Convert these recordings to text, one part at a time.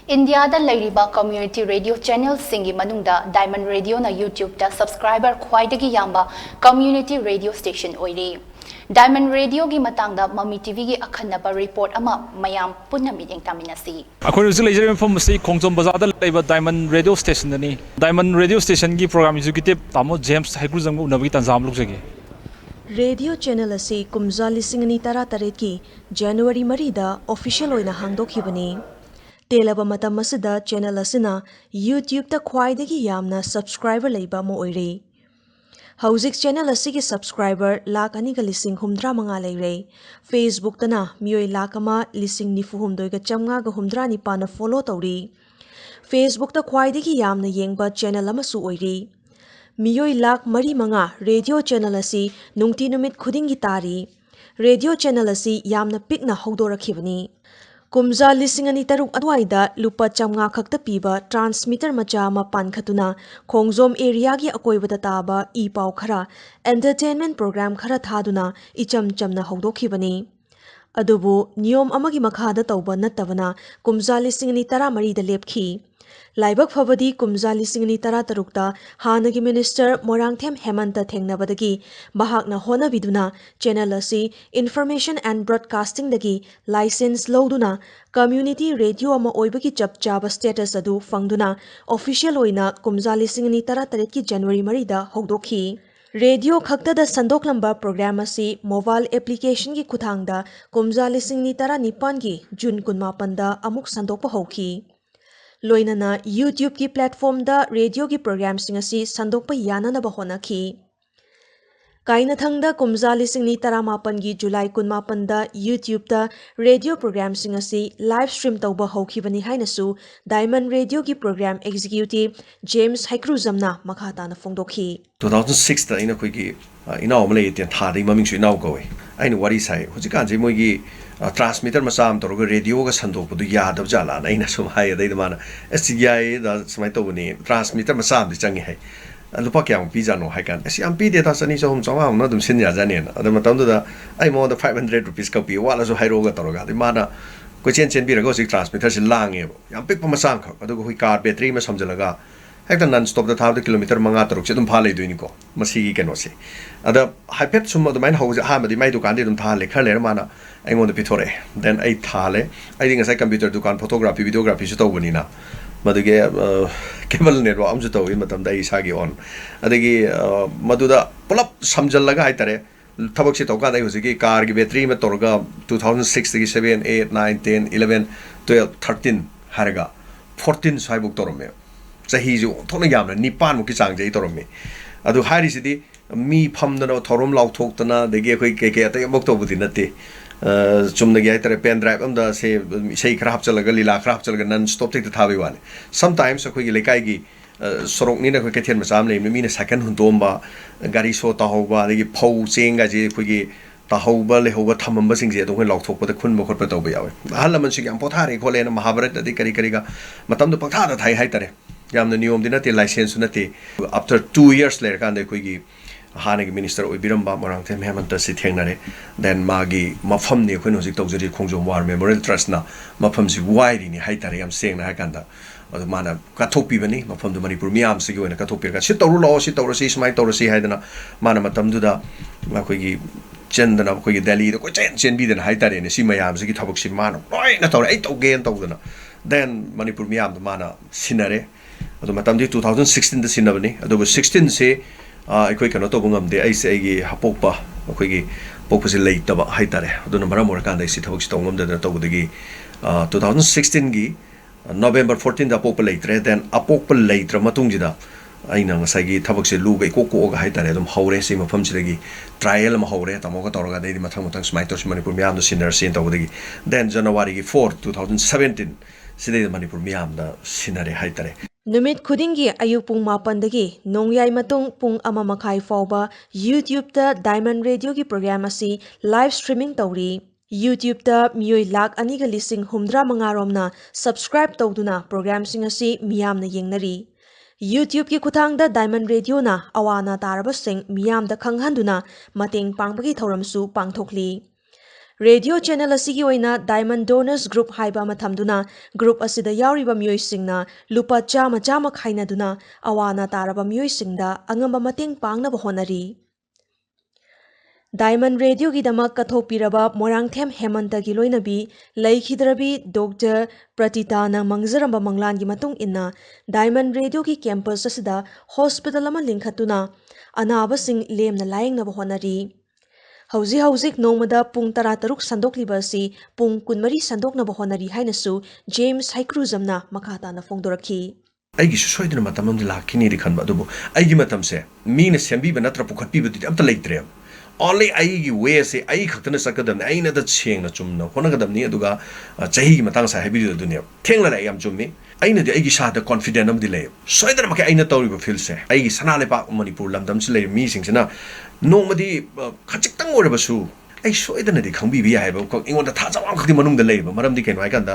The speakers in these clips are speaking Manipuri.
India da lairiba community radio channel singi manungda Diamond Radio na YouTube da subscriber khwaidagi yamba community radio station oiri. Diamond Radio gi matangda Mami TV gi akhanaba report ama mayam punna meeting taminasi. Akhoi usil leisure from say Khongchom Bazar da laiba Diamond Radio station ni. Diamond Radio station gi program executive Tamo James Haikuzang unabagi tanzam lukjagi. Radio channel asi kumza lisingani tara taret ki January marida official oina hangdokhibani. Telaba matam asida channel asina YouTube ta khwaidagi yamna subscriber leiba mo oire. Hauzik channel asigi subscriber lakh ani ga lising humdra manga leire. Facebook tana mioi lakh ama lising nifu humdoi ga chamnga ga humdra ni pana follow tawri. Facebook ta khwaidagi yamna yengba channel ama su oire. Mioi lakh mari manga radio channel asi nungti numit khudingi tari. Radio channel asi yamna pikna hogdorakhibani. Kumza lisingani taruk adwaida lupa chamnga khakta piba transmitter macha ma pankhatuna Khongzom area gi akoibata taba I pau khara entertainment program khara thaduna icham chamna hogdokhibani. Adubu niyom amagi makhada tawba natabana kumza lisingani tara mari da lepki. Laibak Fabadi Kumza Lisingani Tara Tarukta Hanagi Minister Morangthem Hemanta Thengnabadagi Bahakna Hona Viduna Channel Asi Information and Broadcasting Dagi License Loduna Community Radio Ama Oibaki Chap Chaba Status Adu Fangduna Official Oina Kumza Lisingani Tara Taretki January Marida Hogdokhi Radio Khakta da Sandok Lamba Program Asi Mobile Application Ki Kuthangda Kumza Lisingani Tara Nipan Ki June Kunmapanda Amuk Sandokpa Hokhi Loinana YouTube ki platform da radio ki program sing asi sandokpa yana na bahona ki. Kaina thangda kumza lising ni taramapan gi July kunmapan da YouTube da radio program sing asi live stream tawba hokhi bani haina su Diamond Radio ki program executive James Haikuzam na makhata na fongdokhi. 2006 da ina koi gi ina omle tian thari maming su ina go aina wari sai hujikan je moi gi transmitter masam to radio ga sandok bu ya da jala na ina sum hai da mana SCI da smai to ni transmitter masam di changi hai lupa kyang pi jano hai kan si ampi de ta sani so hum chawang na dum sin ya jane na da matam da ai mo da 500 rupees ka pi wala so hai ro ga to ga di mana ko chen chen bi ra go si transmitter si lang e yam pik pa masam kha adu ko hui car battery ma samjala ga hekta non stop da thawda kilometer manga taruk che dum pha le doini ko masi gi keno se ada hypet sum da main ho ha ma di mai dukan de dum tha le khar le mana ai ngon da pitore then ai thale ai ding sai computer dukan photography videography su to bani na maduge cable network am su to in matam dai sa gi on adagi maduda pulap samjal laga ai tare thabak se to ka dai ho gi car gi battery ma torga 2006 gi 7 8 9 10 11 12 13 harga 14 sai buk torome sahi ju thona yamna nipan mu ki chang jai torome adu hari sidi mi phamdana thorom lau thok tana degi khoi ke ke ta bok to budi nate chumna gi tare pen drive am da se sei khrap chalaga lila khrap chalaga non stop te thabi wane sometimes khoi gi lekai gi sorok ni na khoi ke thian ma cham le mi na second hundom ba gari so ta ho ba degi phau cheng ga ji khoi gi ta ho ba le ho ba thamam ba sing je dong lau thok pa da khun mo khot pa to ba yawe hal man sig am pothare khole na mahabharat adi kari kari ga matam do paktha da thai hai tare yamna niyom dina te license na te after 2 years later kan de khoi gi Hanagi Minister Oibiramba Morangthem Hemanta si thengnare then magi mafam ni khoi no jik tawjari Khongjom War Memorial Trust na mafam si wide ni haitare yam seng na hakanda adu mana kathopi bani mafam du Manipur miam si goina kathopi ka sit tawru lo si tawru si smai tawru si haidana mana matam du da khoi gi chendana khoi gi Delhi do ko chen bi den haitare ne si mayam si gi thabak si mana loi na tawre ai tawgen tawdana then Manipur miam du mana sinare adu matam di 2016 da sinabani adu 16 se I cannot open the ice a hapopa, a purpose late about Haitare, don't know more can they sit hooks to the Togigi 2016 gi November 14 the Popa later, then Apopa later Matungida. I know Sagi Tabaxi Luga, Coco Haitare, Hore, Sim of Pumsigi, Trial Mahore, Tamoka, the Matamotans, Mitos, Manipumiam, the Sinner Saint Ogigi. Then January 4, 2017, Sidi Manipumiam, the Sinare Haitare. Numit khudingi ayuk pung mapandagi nongyai matung pung ama makai fawba YouTube da Diamond Radio ki program asi live streaming tawri. YouTube da mioi lak aniga lising humdra mangarom na subscribe tawduna program sing asi miyam na yengnari. YouTube ki kuthang da Diamond Radio na awana taraba sing miyam da khanghanduna mateng pangbagi thoramsu pangthokli. Radio channel असिगी ओइना डायमंड डोनर्स ग्रुप हाइबा मथमदुना ग्रुप असिदा यावरिबा मियोइसिंगना लुपा चामा चामा खाइनादुना अवाना तारबा मियोइसिंगदा अंगamba mateng pangnaba honari diamond radio की दमक कथोपीरबा मोरांगथेम हेमंत की लोइनबी लैखिद्रबी डॉक्टर प्रतिताना मंगजरंबा मंगलान की मतुंग इन्ना डायमंड रेडियो की कैंपस असिदा हॉस्पिटल अमा लिंखतुना अनाबसिंग लेमना लायंगनबा होनरी हौजिक नोमदा पुंग तरा तरुक संदोकलिबा असि पुंग कुनमरी संदोकनबा होनरी हाइनसु जेम्स हाइक्रूजमना मखाताना फोंदोरखी ꯑꯩꯒꯤꯁꯨ ꯁꯣꯏꯗꯅ ꯃꯇꯝ ꯑꯃꯗ ꯂꯥꯛꯈꯤꯅꯤꯗꯤ ꯈꯟꯕ ꯑꯗꯨꯕꯨ ꯑꯩꯒꯤ ꯃꯇꯝꯁꯦ ꯃꯤꯅ ꯁꯦꯝꯕꯤꯕ ꯅꯠꯇ꯭ꯔ ꯄꯨꯈꯠꯄꯤꯕꯗꯨꯗꯤ ꯑꯝꯇ ꯂꯩꯇ꯭ꯔꯦꯕ ꯑꯣꯟꯂꯤ ꯑꯩꯒꯤ ꯋꯦꯁꯦ ꯑꯩ ꯈꯛꯇꯅ ꯆꯠꯀꯗꯕꯅꯤ ꯑꯩꯅꯗ ꯁꯦꯡꯅ ꯆꯨꯝꯅ ꯍꯣꯠꯅꯒꯗꯕꯅꯤ ꯑꯗꯨꯒ ꯆꯍꯤꯒꯤ ꯃꯇꯥꯡ ꯉꯁꯥꯏ ꯍꯥꯏꯕꯤꯔꯤꯗꯨ ꯑꯗꯨꯅꯦꯕ ꯊꯦꯡꯂꯔꯦ ꯌꯥꯝ ꯆꯨꯝꯃꯤ ꯑꯩꯅꯗꯤ ꯑꯩꯒꯤ ꯏꯁꯥꯗ ꯀꯣꯟꯐꯤꯗꯦꯟ ꯑꯃꯗꯤ ꯂꯩꯌꯦꯕ ꯁꯣꯏꯗꯅꯃꯛꯀꯤ ꯑꯩꯅ ꯇꯧꯔꯤꯕ ꯐꯤꯜꯁꯦ ꯑꯩꯒꯤ ꯁꯅꯥ ꯂꯩꯄꯥꯛ ꯃꯅꯤꯄꯨꯔ ꯂꯝꯗꯝꯁꯤ ꯂꯩꯔꯤꯕ ꯃꯤꯁꯤꯡꯁꯤꯅ ꯅꯣꯡꯃꯗꯤ ꯈꯖꯤꯛꯇꯪ ꯑꯣꯏꯔꯕꯁꯨ ꯑꯩ ꯁꯣꯏꯗꯅꯗꯤ ꯈꯪꯕꯤꯕ ꯌꯥꯏ ꯍꯥꯏꯕ ꯑꯩꯉꯣꯟꯗ ꯊꯥꯖꯕ ꯑꯃꯈꯛꯇꯤ ꯃꯅꯨꯡꯗ ꯂꯩꯌꯦꯕ ꯃꯔꯝꯗꯤ ꯀꯩꯅꯣ ꯍꯥꯏꯀꯥꯟꯗ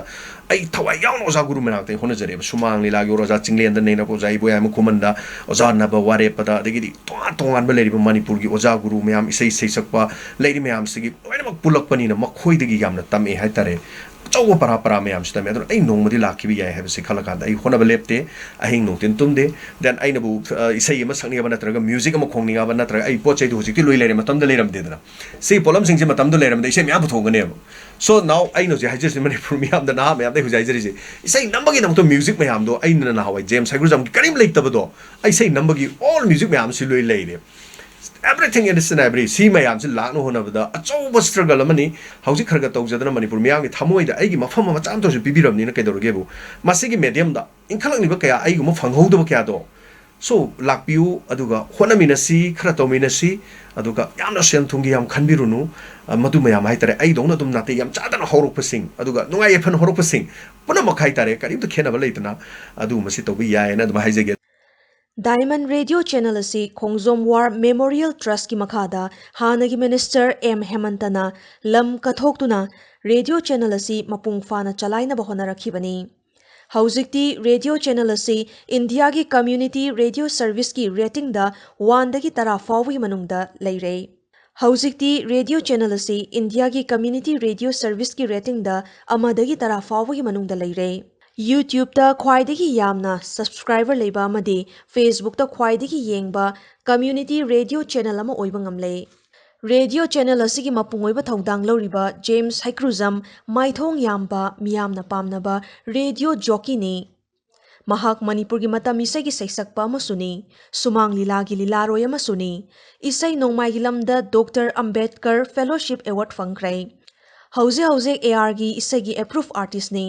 ꯑꯩ ꯊꯋꯥꯏ ꯌꯥꯎꯅ ꯑꯣꯖꯥ ꯒꯨꯔꯨ ꯃꯅꯥꯛꯇ ꯍꯣꯠꯅꯖꯔꯦꯕ ꯁꯨꯃꯥꯡ ꯂꯤꯂꯥꯒꯤ ꯑꯣꯖꯥ ꯆꯤꯡꯂꯦꯟꯗ ꯅꯩꯅꯕ ꯑꯣꯖꯥ ꯏꯕꯣꯌꯥꯏꯃ ꯈꯨꯃꯟꯗ ꯑꯣꯖꯥ ꯅꯕ ꯋꯥꯔꯦꯞꯄꯗ ꯑꯗꯒꯤꯗꯤ ꯇꯣꯉꯥꯟ ꯇꯣꯉꯥꯟꯕ ꯂꯩꯔꯤꯕ ꯃꯅꯤꯄꯨꯔꯒꯤ ꯑꯣꯖꯥ ꯒꯨꯔꯨ ꯃꯌꯥꯝ ꯏꯁꯩ ꯁꯩꯁꯛꯄ ꯂꯩꯔꯤ ꯃꯌꯥꯝꯁꯤꯒꯤ ꯂꯣꯏꯅꯃꯛ ꯄꯨꯜꯂꯛꯄꯅꯤꯅ ꯃꯈꯣꯏꯗꯒꯤ ꯌꯥꯝꯅ ꯇꯝꯃꯛꯑꯦ ꯍꯥꯏꯇꯥꯔꯦ ꯑꯆꯧꯕ ꯄꯔꯥ ꯄꯔꯥ ꯃꯌꯥꯝꯁꯤ ꯇꯝꯃꯦ ꯑꯗꯨꯅ ꯑꯩ ꯅꯣꯡꯃꯗꯤ ꯂꯥꯛꯈꯤꯕ ꯌꯥꯏ ꯍꯥꯏꯕꯁꯤ ꯈꯜꯂꯀꯥꯟꯗ ꯑꯩ ꯍꯣꯠꯅꯕ ꯂꯦꯞꯇꯦ ꯑꯍꯤꯡ ꯅꯨꯡꯊꯤꯟ ꯇꯨꯝꯗꯦ ꯗꯦꯟ ꯑꯩꯅꯕꯨ ꯏꯁꯩ ꯑꯃ ꯁꯛꯅꯤꯡꯉꯕ ꯅꯠꯇ꯭ꯔꯒ ꯃ꯭ꯌꯨꯖꯤꯛ ꯑꯃ ꯈꯣꯡꯅꯤꯡꯉꯕ ꯅꯠꯇ꯭ꯔꯒ ꯑꯩ ꯄꯣꯠ ꯆꯩꯗꯨ ꯍꯧꯖꯤꯛꯇꯤ ꯂꯣꯏ ꯂꯩꯔꯦ ꯃꯇꯝꯗ ꯂꯩꯔꯝꯗꯦꯗꯅ ꯁꯤ ꯄꯣꯠꯂꯝꯁꯤꯡꯁꯦ ꯃꯇꯝꯗ ꯂꯩꯔꯝꯗ ꯏꯁꯩ ꯃꯌꯥꯝ ꯄꯨꯊꯣꯛꯒꯅꯦꯕ ꯁꯣ ꯅꯥꯎ ꯑꯩꯅ ꯍꯧꯖꯤꯛ ꯍꯥꯏꯖꯔꯤꯁꯤ ꯃꯅꯤꯄꯨꯔ ꯃꯤꯌꯥꯝꯗ ꯅꯍꯥ ꯃꯌꯥꯝꯗ ꯍꯧꯖꯤꯛ ꯍꯥꯏꯖꯔꯤꯁꯤ ꯏꯁꯩ ꯅꯝꯕꯒꯤꯗꯃꯛꯇ ꯃ꯭ꯌꯨꯖꯤꯛ ꯃꯌꯥꯝꯗꯣ ꯑꯩꯅ ꯅꯍꯥꯟꯋꯥꯏ ꯖꯦꯝꯁ ꯍꯥꯏꯒ꯭ꯔꯨꯖꯝꯒꯤ ꯀꯔꯤꯝ ꯂꯩꯇꯕꯗꯣ ꯑꯩ ꯏꯁꯩ ꯅꯝꯕꯒꯤ ꯑꯣꯜ ꯃ꯭ꯌꯨꯖꯤꯛ ꯃꯌꯥꯝꯁꯤ ꯂꯣꯏ ꯂꯩꯔꯦ everything in this and every सी मैम से लानो होनबदा अचौब स्ट्रगल अमनी हौजिक खरगा तौजदना मणिपुर मियाम की थमोइदा अइगी मफम अमा चाम तोसु पिबिरमनिना कैदोरगेबु मसिगी मीडियम दा इंखलंगनिबा कया अइगुम फंगहौदबा कया दो सो लाकपियु अदुगा होनमिनसी खरा तौमिनसी अदुगा यामना सेन थुंगी याम खनबिरुनु मदु मयाम हाइतरे अइ दोंना दुम नाते याम चादना हौरकपसिंग अदुगा नुंगाय एफन हौरकपसिंग पुनमक हाइतरे करिम तो खेनबा लेतना अदु मसि तौबि यायना दुम हाइजेगे डायमंड रेडियो चैनल असी खोंगजोम वार मेमोरियल ट्रस्ट की मखादा हानगी मिनिस्टर एम हेमंतना लम कथोक्तुना रेडियो चैनल असी मपुंग फाना चलाइनबा होनरखिबनी हौजिक्ति रेडियो चैनल असी इंडिया की कम्युनिटी रेडियो सर्विस की रेटिंग दा 1 दगी 10 फाउवी मनुंगदा लैरे हौजिक्ति रेडियो चैनल असी इंडिया की कम्युनिटी रेडियो सर्विस की रेटिंग दा 1 दगी 10 फाउवी मनुंगदा लैरे YouTube ता ख्वाइदगी यामना सब्सक्राइबर लेबा अमदी Facebook ता ख्वाइदगी येंगबा कम्युनिटी रेडियो चैनल अमा ओइबा ngamle रेडियो चैनल असिगी मपुंग ओइबा थौदांग लौरिबा जेम्स हाइक्रूजम माइथोंग यामबा मियामना पामनबा रेडियो जॉकीनी महाक मणिपुर की मतम इसै की सैसक्पा अमसुनी सुमांग लीला की लीलारोय अमसुनी इसै नोंमाई की लमदा डॉक्टर अंबेडकर फेलोशिप अवार्ड फंगख्रै हौजे AR की इसगी एप्रूव आर्टिस्ट ने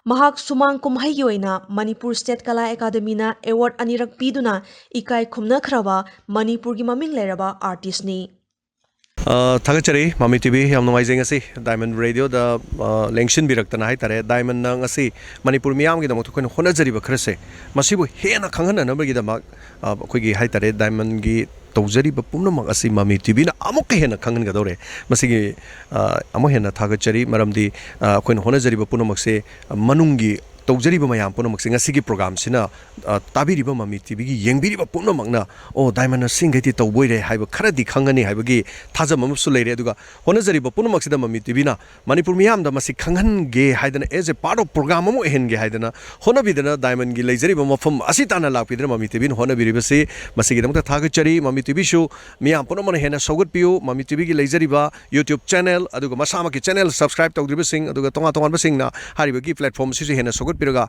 महाक सुमांग कुमहै की ओइना मणिपुर स्टेट कला एकेडमी ना अवार्ड अनिरक पीदुना इकाई खुमनखरबा मणिपुर की ममिंग लेरबा आर्टिस्ट ने थागचरी मामी टीवी याम नुंगाइजें असि डायमंड रेडियो दा लेंशन बिरक्तना हाय तारे डायमंड नंग असि मणिपुर मियाम की दमक थोन होनजरिबा खरसे मसिबु हेना खंगहननबगी दमक अखोगी हाय तारे डायमंड की तौजरीबा पुनमक असि मामी टीवी ना अमुक हेना खंगनगदौरे मसिगी अमु हेना थागचरी मरमदी अखोन होनजरिबा पुनमक से मनुंगी तौजरीबा मयाम पुनमक सिंग सिगी प्रोग्राम सिना ताबिरिबा ममी टीवी की येंबिरिबा पुनमकना ओ डायमंड सिंगैति तौबोइरे हाइबा खरदि खंगनी हाइबगी थाजममसु लेरे अदुगा होनजरिबा पुनमक सिदा ममी टीवी ना मणिपुर मियाम दा मसि खंगनगे हाइदना as a part of program अमु एहनगे हाइदना होनबिदना डायमंड की लेजरिबा मफम असि ताना लाकपिदना ममी टीवी होनबिरिबसे मसिगी दमता थागचरी ममी टीवी शो मियाम पुनमन हेना सौगतपियो ममी टीवी की लेजरिबा यूट्यूब चैनल अदुगा मसामा की चैनल सब्सक्राइब तौद्रिबसिंग अदुगा तोंगा तोंगानबसिंगना हारिबगी प्लेटफॉर्म सिसु हेना सौगतपिरगा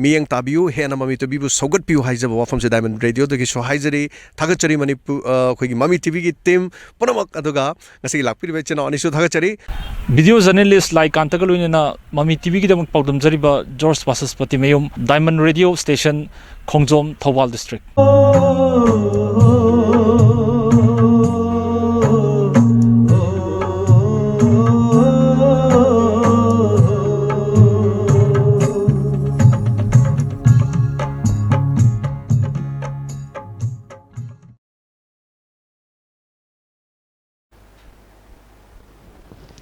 मियंग ताबियु हेना ममी टीवी सौगतपियो हाइजबा वाफम से डायमंड रेडियो दगी सो हाइजरी थागचरी मणिपुर अखोगी ममी टीवी की टीम पुनमक अदुगा ngasi lakpiribe chena anisu thagachari video journalist लाइक कांतगलुइना ममी टीवी की दम पौदम जरिबा जॉर्ज पासस पति मेयम diamond radio station Khongjom Thoubal district